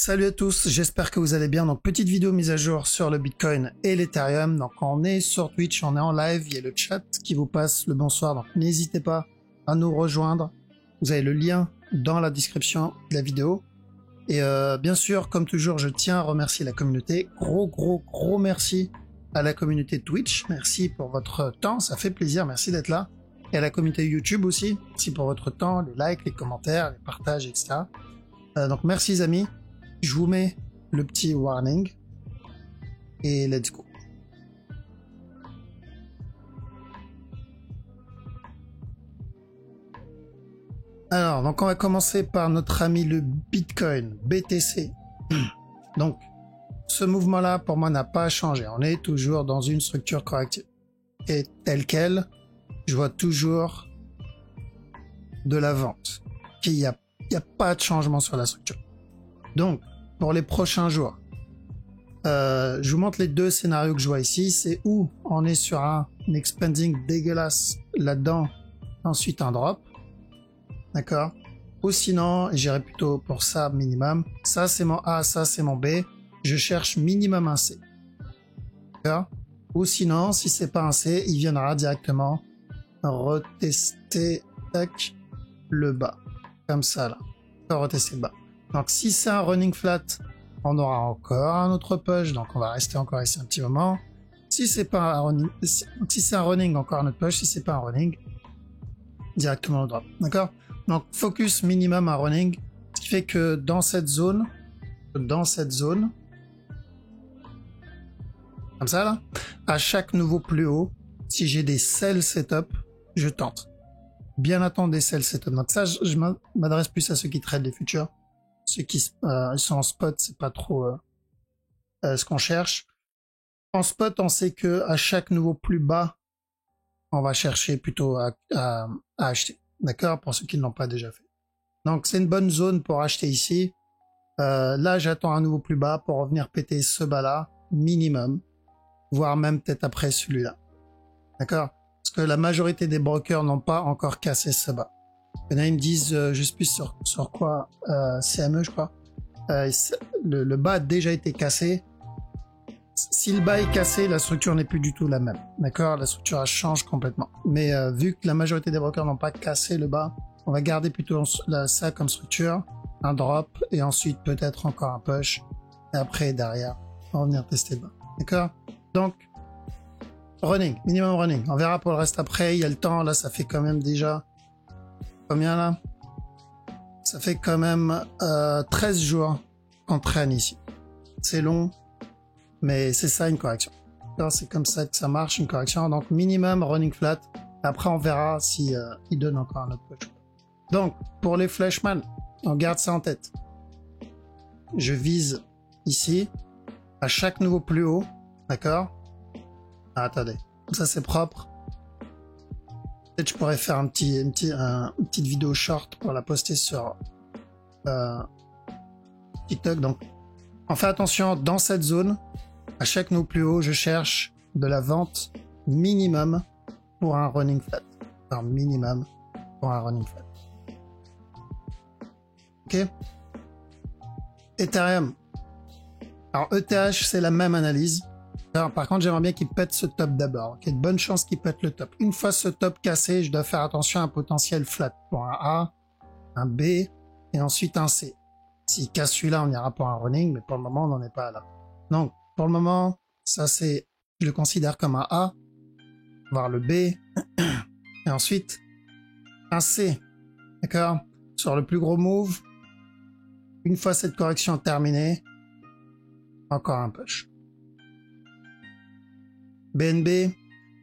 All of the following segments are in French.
Salut à tous, j'espère que vous allez bien. Donc petite vidéo mise à jour sur le Bitcoin et l'Ethereum. Donc on est sur Twitch, on est en live, il y a le chat qui vous passe le bonsoir. Donc n'hésitez pas à nous rejoindre. Vous avez le lien dans la description de la vidéo. Et bien sûr, comme toujours, je tiens à remercier la communauté. Gros merci à la communauté Twitch. Merci pour votre temps, ça fait plaisir, merci d'être là. Et à la communauté YouTube aussi. Merci pour votre temps, les likes, les commentaires, les partages, etc. Donc merci les amis. Je vous mets le petit warning et let's go. Alors, donc on va commencer par notre ami le Bitcoin, BTC. Donc, ce mouvement-là, pour moi, n'a pas changé. On est toujours dans une structure corrective. Et telle quelle, je vois toujours de la vente. Il n'y a pas de changement sur la structure. Donc, pour les prochains jours, je vous montre les deux scénarios que je vois ici. C'est où on est sur un expanding dégueulasse là-dedans, ensuite un drop. D'accord? Ou sinon, j'irai plutôt pour ça minimum. Ça, c'est mon A, ça, c'est mon B. Je cherche minimum un C. D'accord? Ou sinon, si c'est pas un C, il viendra directement retester tac, le bas. Comme ça, là. Retester le bas. Donc si c'est un running flat, on aura encore un autre push, donc on va rester encore ici un petit moment. Si c'est pas un running, si c'est un running, encore un autre push. Si c'est pas un running, directement le drop. D'accord? Donc focus minimum à running, ce qui fait que dans cette zone, comme ça là, à chaque nouveau plus haut, si j'ai des sell setup, je tente. Bien attendre des sell setup. Donc ça, je m'adresse plus à ceux qui traitent les futurs. Ceux qui sont en spot, c'est pas trop ce qu'on cherche. En spot, on sait que à chaque nouveau plus bas, on va chercher plutôt à acheter. D'accord? Pour ceux qui ne l'ont pas déjà fait. Donc, c'est une bonne zone pour acheter ici. Là, j'attends un nouveau plus bas pour revenir péter ce bas-là, minimum. Voire même peut-être après celui-là. D'accord? Parce que la majorité des brokers n'ont pas encore cassé ce bas. Il y en a, ils me disent, je sais plus sur quoi, CME, je crois. Le bas a déjà été cassé. Si le bas est cassé, la structure n'est plus du tout la même. D'accord? La structure elle change complètement. Mais vu que la majorité des brokers n'ont pas cassé le bas, on va garder plutôt ça comme structure, un drop, et ensuite peut-être encore un push. Et après, derrière, on va venir tester le bas. D'accord? Donc, running, minimum running. On verra pour le reste après. Il y a le temps. Là, ça fait quand même déjà... Combien là? Ça fait quand même 13 jours qu'on traîne ici. C'est long, mais c'est ça une correction. C'est comme ça que ça marche, une correction. Donc minimum running flat. Après on verra si il donne encore un autre push. Donc pour les flashman, on garde ça en tête. Je vise ici à chaque nouveau plus haut, d'accord? Ah, attendez, ça c'est propre. Peut-être je pourrais faire une petite vidéo short pour la poster sur TikTok. Donc, on fait attention dans cette zone. À chaque nouveau plus haut, je cherche de la vente minimum pour un running flat. Enfin, minimum pour un running flat. Ok. Ethereum. Alors, ETH, c'est la même analyse. Alors, par contre, j'aimerais bien qu'il pète ce top d'abord. Il y a de bonnes chances qu'il pète le top. Une fois ce top cassé, je dois faire attention à un potentiel flat pour un A, un B et ensuite un C. S'il casse celui-là, on ira pour un running, mais pour le moment, on n'en est pas là. Donc, pour le moment, ça c'est, je le considère comme un A, voire le B, et ensuite un C. D'accord? Sur le plus gros move, une fois cette correction terminée, encore un push. BNB.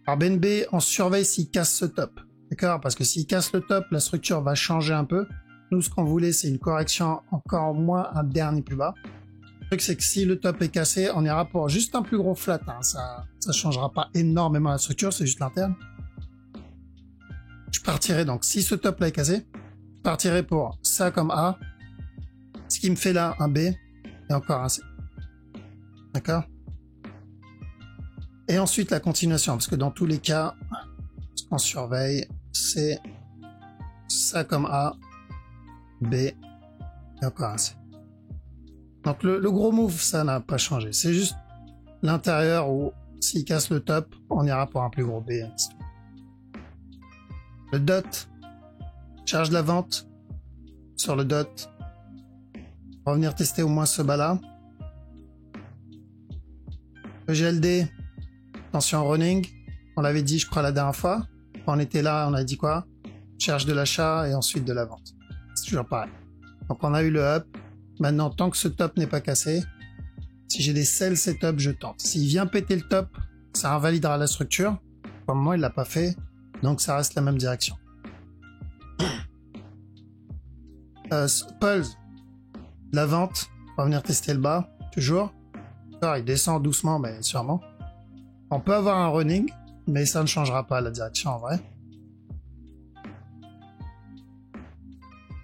Alors BNB, on surveille s'il casse ce top. D'accord? Parce que s'il casse le top, la structure va changer un peu. Nous, ce qu'on voulait, c'est une correction encore moins un dernier plus bas. Le truc, c'est que si le top est cassé, on ira pour juste un plus gros flat. Hein. Ça changera pas énormément la structure, c'est juste l'interne. Je partirai donc, si ce top là est cassé, je partirai pour ça comme A. Ce qui me fait là un B et encore un C. D'accord? Et ensuite la continuation, parce que dans tous les cas, ce qu'on surveille, c'est ça comme A, B et encore un C. Donc le gros move, ça n'a pas changé. C'est juste l'intérieur où s'il casse le top, on ira pour un plus gros B. Le dot, charge la vente sur le dot. On va venir tester au moins ce bas-là. Le GLD, attention running. On l'avait dit, je crois, la dernière fois. Quand on était là, on a dit quoi? Charge de l'achat et ensuite de la vente. C'est toujours pareil. Donc on a eu le up. Maintenant, tant que ce top n'est pas cassé, si j'ai des sell setup, je tente. S'il vient péter le top, ça invalidera la structure. Pour le moment, il l'a pas fait. Donc ça reste la même direction. Pulse. La vente. On va venir tester le bas. Toujours. Alors, il descend doucement, mais sûrement. On peut avoir un running, mais ça ne changera pas la direction en vrai.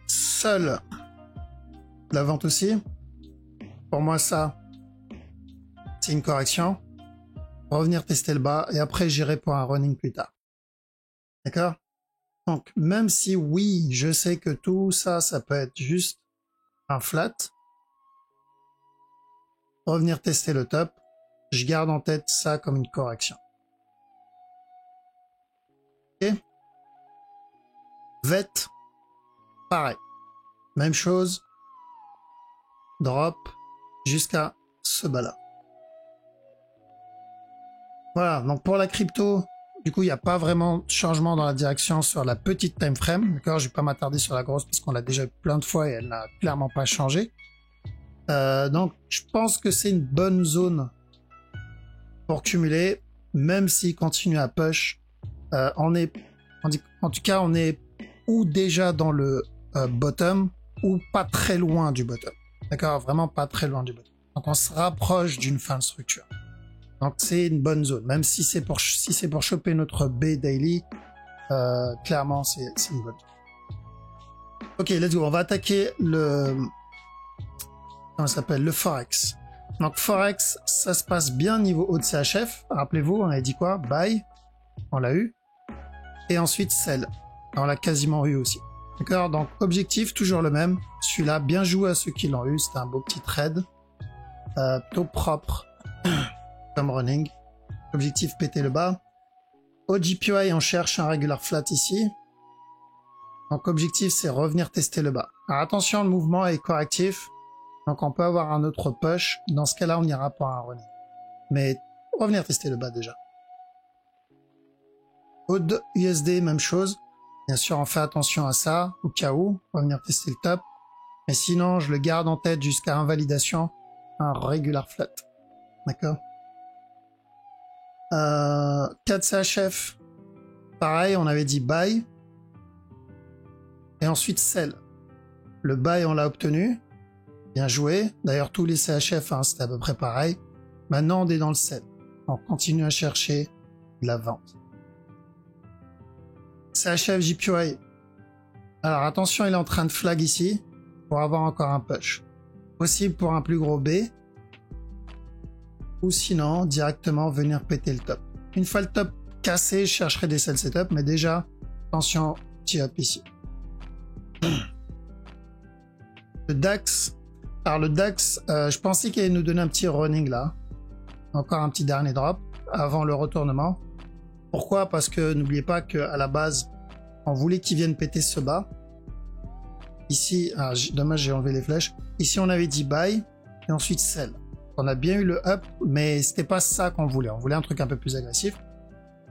Seul. La vente aussi. Pour moi, ça, c'est une correction. On va revenir tester le bas et après, j'irai pour un running plus tard. D'accord? Donc, même si oui, je sais que tout ça, ça peut être juste un flat. Revenir tester le top. Je garde en tête ça comme une correction. Ok? VET. Pareil. Même chose. Drop jusqu'à ce bas-là. Voilà, donc pour la crypto, du coup, il n'y a pas vraiment de changement dans la direction sur la petite time frame. D'accord, je vais pas m'attarder sur la grosse parce qu'on l'a déjà eu plein de fois et elle n'a clairement pas changé. Donc, je pense que c'est une bonne zone pour cumuler, même s'il continue à push. En tout cas, on est ou déjà dans le bottom ou pas très loin du bottom. D'accord, vraiment pas très loin du bottom. Donc, on se rapproche d'une fin de structure. Donc, c'est une bonne zone, même si c'est pour choper notre B daily. Clairement, c'est une bonne zone. Ok, let's go. On va attaquer le comment ça s'appelle, le Forex. Donc Forex, ça se passe bien niveau haut de CHF. Rappelez-vous, on a dit quoi? Buy, on l'a eu. Et ensuite sell, on l'a quasiment eu aussi. D'accord? Donc objectif, toujours le même. Celui-là, bien joué à ceux qui l'ont eu. C'était un beau petit trade. Plutôt propre comme running. Objectif, péter le bas. Au GPY, on cherche un regular flat ici. Donc objectif, c'est revenir tester le bas. Alors attention, le mouvement est correctif. Donc on peut avoir un autre push. Dans ce cas-là, on ira pour un running. Mais revenir tester le bas déjà. Odd USD, même chose. Bien sûr, on fait attention à ça, au cas où. On va venir tester le top. Mais sinon, je le garde en tête jusqu'à invalidation. Un regular flat. D'accord. 4 CHF. Pareil, on avait dit buy. Et ensuite sell. Le buy, on l'a obtenu. Bien joué. D'ailleurs, tous les CHF, hein, c'était à peu près pareil. Maintenant, on est dans le sell. On continue à chercher la vente. CHF JPY. Alors, attention, il est en train de flag ici pour avoir encore un push. Possible pour un plus gros B. Ou sinon, directement venir péter le top. Une fois le top cassé, je chercherai des sell setup. Mais déjà, attention, petit up ici. Le DAX. Alors le DAX, je pensais qu'il allait nous donner un petit running là. Encore un petit dernier drop avant le retournement. Pourquoi? Parce que n'oubliez pas qu'à la base, on voulait qu'il vienne péter ce bas. Ici, dommage j'ai enlevé les flèches. Ici on avait dit buy et ensuite sell. On a bien eu le up, mais c'était pas ça qu'on voulait. On voulait un truc un peu plus agressif.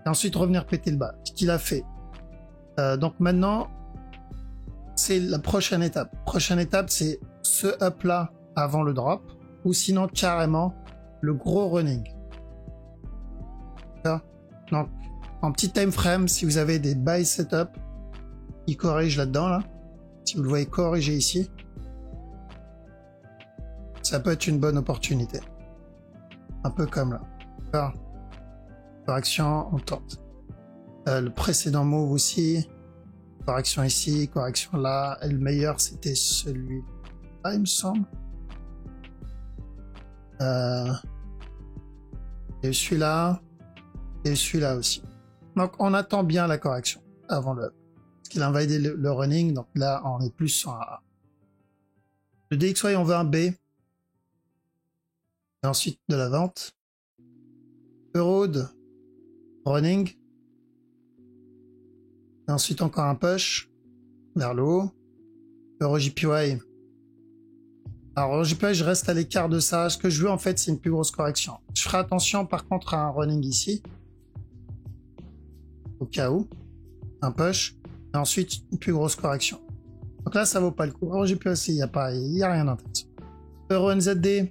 Et ensuite revenir péter le bas. Ce qu'il a fait. Donc maintenant, c'est la prochaine étape. Prochaine étape, c'est ce up là avant le drop, ou sinon carrément le gros running. Donc en petit time frame, si vous avez des buy setup, il corrige là-dedans là. Si vous le voyez corriger ici, ça peut être une bonne opportunité. Un peu comme là. D'accord. Correction, on tente. Le précédent move aussi. Correction ici, correction là. Et le meilleur, c'était celui-là, il me semble. Et celui-là. Et celui-là aussi. Donc, on attend bien la correction avant le up. Parce qu'il a invalidé le running. Donc là, on est plus sur un A. Le DXY, on veut un B. Et ensuite de la vente. Euroad, running. Et ensuite encore un push vers le haut. EuroJPY. Alors EuroJPY, je reste à l'écart de ça. Ce que je veux en fait, c'est une plus grosse correction. Je ferai attention par contre à un running ici. Au cas où. Un push. Et ensuite une plus grosse correction. Donc là, ça vaut pas le coup. EuroJPY aussi, il n'y a rien d'intéressant. EuroNZD.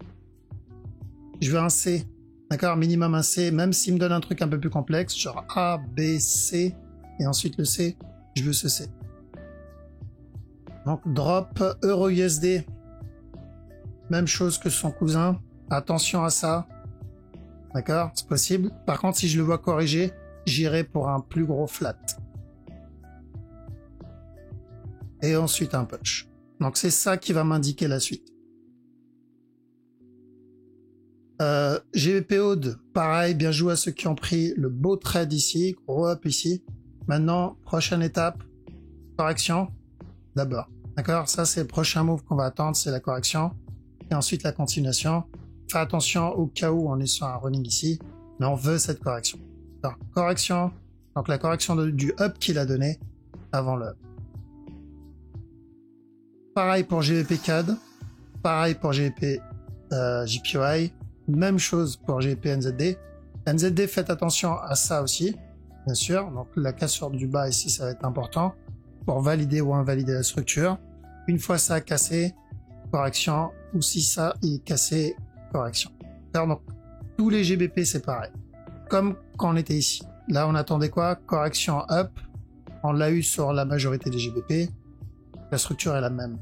Je veux un C. D'accord, minimum un C, même s'il me donne un truc un peu plus complexe, genre A, B, C, et ensuite le C, je veux ce C. Donc drop EURUSD, même chose que son cousin, attention à ça, d'accord, c'est possible. Par contre, si je le vois corriger, j'irai pour un plus gros flat. Et ensuite un push. Donc c'est ça qui va m'indiquer la suite. GBP Aude, pareil, bien joué à ceux qui ont pris le beau trade ici, gros up ici. Maintenant, prochaine étape, correction d'abord. D'accord, ça c'est le prochain move qu'on va attendre, c'est la correction. Et ensuite la continuation. Fais attention au cas où on est sur un running ici, mais on veut cette correction. Alors, correction, donc la correction du up qu'il a donné avant le up. Pareil pour GBP CAD, pareil pour GBP JPY. Même chose pour GBP NZD. NZD, faites attention à ça aussi, bien sûr. Donc la cassure du bas ici, ça va être important pour valider ou invalider la structure. Une fois ça cassé, correction. Ou si ça est cassé, correction. Alors, donc tous les GBP, c'est pareil. Comme quand on était ici. Là, on attendait quoi? Correction up. On l'a eu sur la majorité des GBP. La structure est la même.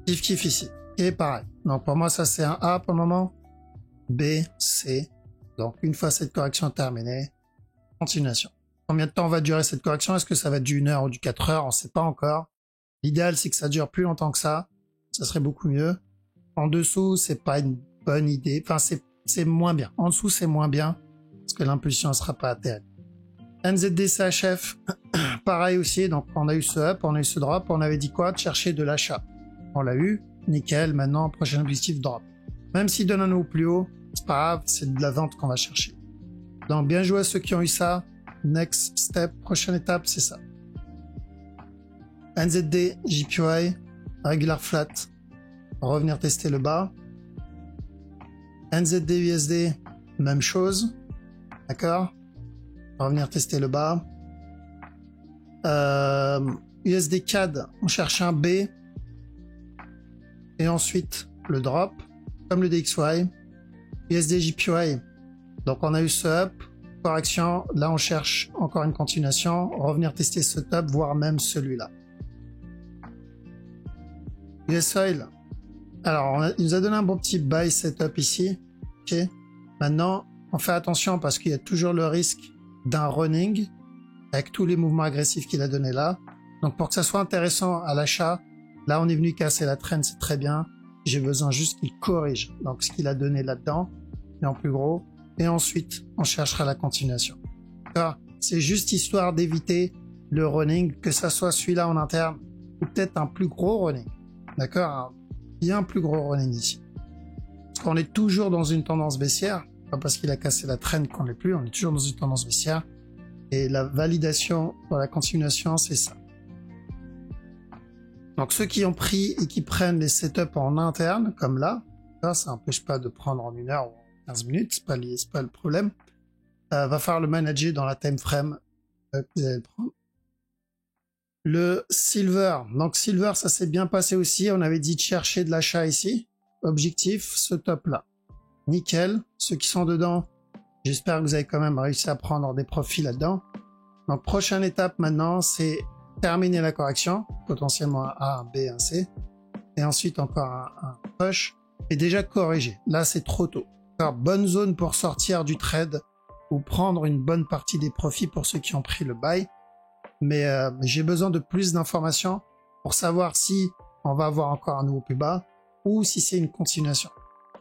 Kiff ici. Et pareil. Donc pour moi, ça c'est un A pour le moment. B, C. Donc une fois cette correction terminée, continuation. Combien de temps va durer cette correction? Est-ce que ça va être du 1 heure ou du 4 heures? On ne sait pas encore. L'idéal, c'est que ça dure plus longtemps que ça. Ça serait beaucoup mieux. En dessous, c'est pas une bonne idée. Enfin, c'est moins bien. En dessous, c'est moins bien parce que l'impulsion ne sera pas terrible. NZD CHF, pareil aussi. Donc on a eu ce up, on a eu ce drop. On avait dit quoi? De chercher de l'achat. On l'a eu. Nickel, maintenant, prochain objectif, drop. Même s'il donne un nouveau plus haut, c'est pas grave, c'est de la vente qu'on va chercher. Donc, bien joué à ceux qui ont eu ça. Next step, prochaine étape, c'est ça. NZD, JPY, regular flat, revenir tester le bas. NZD, USD, même chose. D'accord? Revenir tester le bas. USD CAD, on cherche un B. Et ensuite, le drop, comme le DXY, USD JPY. Donc, on a eu ce up, correction. Là, on cherche encore une continuation. Revenir tester ce top, voire même celui-là. US Oil. Alors, il nous a donné un bon petit buy setup ici. Ok. Maintenant, on fait attention parce qu'il y a toujours le risque d'un running avec tous les mouvements agressifs qu'il a donné là. Donc, pour que ça soit intéressant à l'achat, là, on est venu casser la trend, c'est très bien. J'ai besoin juste qu'il corrige. Donc, ce qu'il a donné là-dedans, et en plus gros. Et ensuite, on cherchera la continuation. C'est juste histoire d'éviter le running, que ça soit celui-là en interne, ou peut-être un plus gros running. D'accord? Un bien plus gros running ici. Parce qu'on est toujours dans une tendance baissière. Pas parce qu'il a cassé la trend qu'on l'est plus. On est toujours dans une tendance baissière. Et la validation pour la continuation, c'est ça. Donc ceux qui ont pris et qui prennent les setups en interne, comme là, ça n'empêche pas de prendre en 1 heure ou 15 minutes, c'est pas le problème, va falloir le manager dans la time frame que vous allez le prendre. Le silver, donc silver, ça s'est bien passé aussi, on avait dit de chercher de l'achat ici, objectif, ce top là. Nickel, ceux qui sont dedans, j'espère que vous avez quand même réussi à prendre des profits là-dedans. Donc prochaine étape maintenant, c'est terminer la correction, potentiellement un A, un B, un C, et ensuite encore un push, et déjà corriger. Là, c'est trop tôt. Alors, bonne zone pour sortir du trade ou prendre une bonne partie des profits pour ceux qui ont pris le buy. Mais j'ai besoin de plus d'informations pour savoir si on va avoir encore un nouveau plus bas ou si c'est une continuation.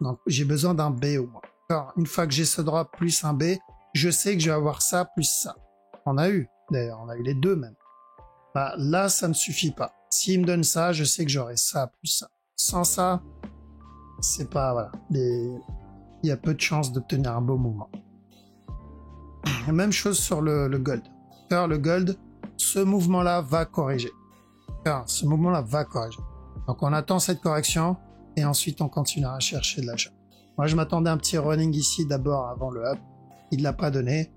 Donc, j'ai besoin d'un B au moins. Alors, une fois que j'ai ce drop plus un B, je sais que je vais avoir ça plus ça. On a eu, d'ailleurs, on a eu les deux même. Bah, là, ça ne suffit pas. S'il me donne ça, je sais que j'aurai ça plus ça. Sans ça, c'est pas, voilà, il y a peu de chances d'obtenir un beau mouvement. Même chose sur le gold. Car le gold, ce mouvement-là va corriger. Ce mouvement-là va corriger. Donc on attend cette correction et ensuite on continuera à chercher de l'achat. Moi je m'attendais à un petit running ici d'abord avant le up. Il ne l'a pas donné.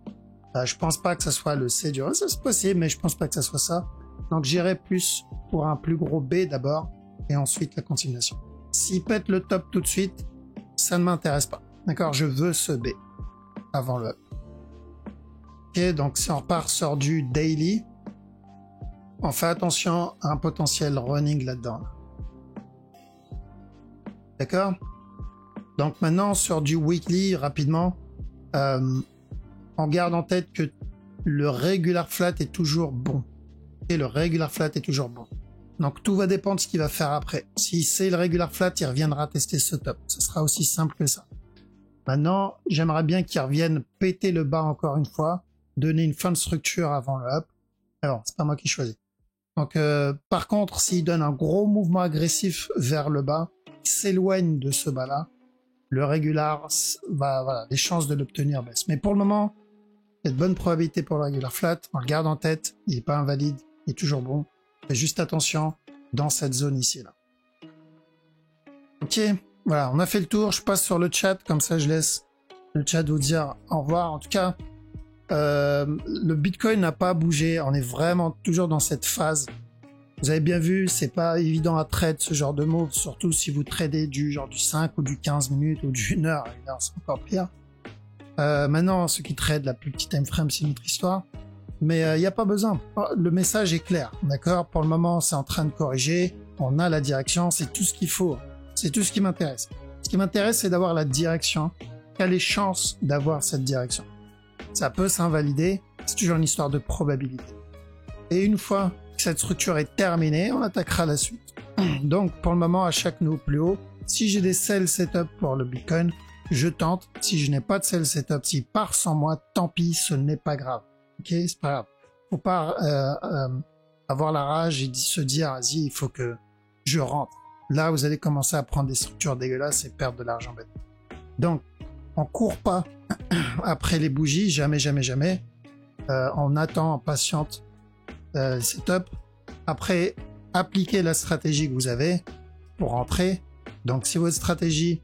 Je pense pas que ça soit le C du run. Ça c'est possible, mais je pense pas que ça soit ça. Donc j'irai plus pour un plus gros B d'abord et ensuite la continuation. S'il pète le top tout de suite, ça ne m'intéresse pas. D'accord, je veux ce B avant le up. Ok, donc si on repart sur du daily, on fait attention à un potentiel running là-dedans. D'accord? Donc maintenant sur du weekly, rapidement, on garde en tête que le regular flat est toujours bon. Et le regular flat est toujours bon. Donc tout va dépendre de ce qu'il va faire après. Si c'est le regular flat, il reviendra tester ce top. Ce sera aussi simple que ça. Maintenant, j'aimerais bien qu'il revienne péter le bas encore une fois, donner une fin de structure avant le up. Alors, c'est pas moi qui choisis. Donc par contre, s'il donne un gros mouvement agressif vers le bas, il s'éloigne de ce bas-là, le regular, voilà, les chances de l'obtenir baissent. Mais pour le moment, il y a de bonnes probabilités pour le regular flat. On le garde en tête, il n'est pas invalide, il est toujours bon. Faites juste attention dans cette zone ici là. Ok, voilà, on a fait le tour. Je passe sur le chat, comme ça je laisse le chat vous dire au revoir. En tout cas, le Bitcoin n'a pas bougé. On est vraiment toujours dans cette phase. Vous avez bien vu, c'est pas évident à trade ce genre de move, surtout si vous tradez du genre du 5 ou du 15 minutes ou du 1 heure. C'est encore pire. Maintenant, ceux qui tradent la plus petite time frame, c'est une autre histoire. Mais il n'y a pas besoin. Le message est clair, d'accord? Pour le moment, c'est en train de corriger. On a la direction, c'est tout ce qu'il faut. C'est tout ce qui m'intéresse. Ce qui m'intéresse, c'est d'avoir la direction. Quelle est les chances d'avoir cette direction? Ça peut s'invalider. C'est toujours une histoire de probabilité. Et une fois que cette structure est terminée, on attaquera la suite. Donc, pour le moment, à chaque nouveau plus haut, si j'ai des sell setup pour le Bitcoin, je tente. Si je n'ai pas de sell setup, s'il part sans moi, tant pis, ce n'est pas grave. Ok, c'est pas grave. Faut pas avoir la rage et se dire, vas-y, il faut que je rentre. Là, vous allez commencer à prendre des structures dégueulasses et perdre de l'argent bête. Donc, on court pas après les bougies, jamais, jamais, jamais. On attend, on patiente c'est top. Après, appliquez la stratégie que vous avez pour rentrer. Donc, si votre stratégie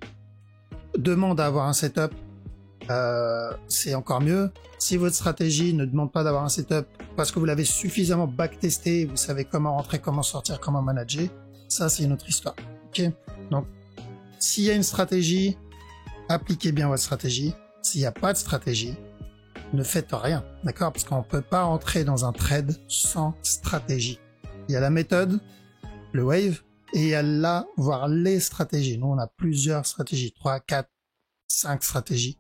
demande à avoir un setup, c'est encore mieux. Si votre stratégie ne demande pas d'avoir un setup parce que vous l'avez suffisamment backtesté, vous savez comment rentrer, comment sortir, comment manager, ça c'est une autre histoire. Ok. Donc, s'il y a une stratégie, appliquez bien votre stratégie. S'il n'y a pas de stratégie, ne faites rien, d'accord? Parce qu'on ne peut pas entrer dans un trade sans stratégie. Il y a la méthode, le wave, et il y a là, voire les stratégies. Nous, on a plusieurs stratégies, 3, 4, 5 stratégies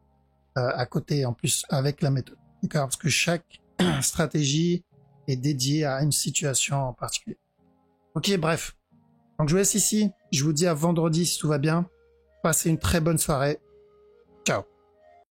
à côté, en plus, avec la méthode. D'accord? Parce que chaque stratégie est dédiée à une situation en particulier. Ok, bref. Donc, je vous laisse ici. Je vous dis à vendredi si tout va bien. Passez une très bonne soirée. Ciao.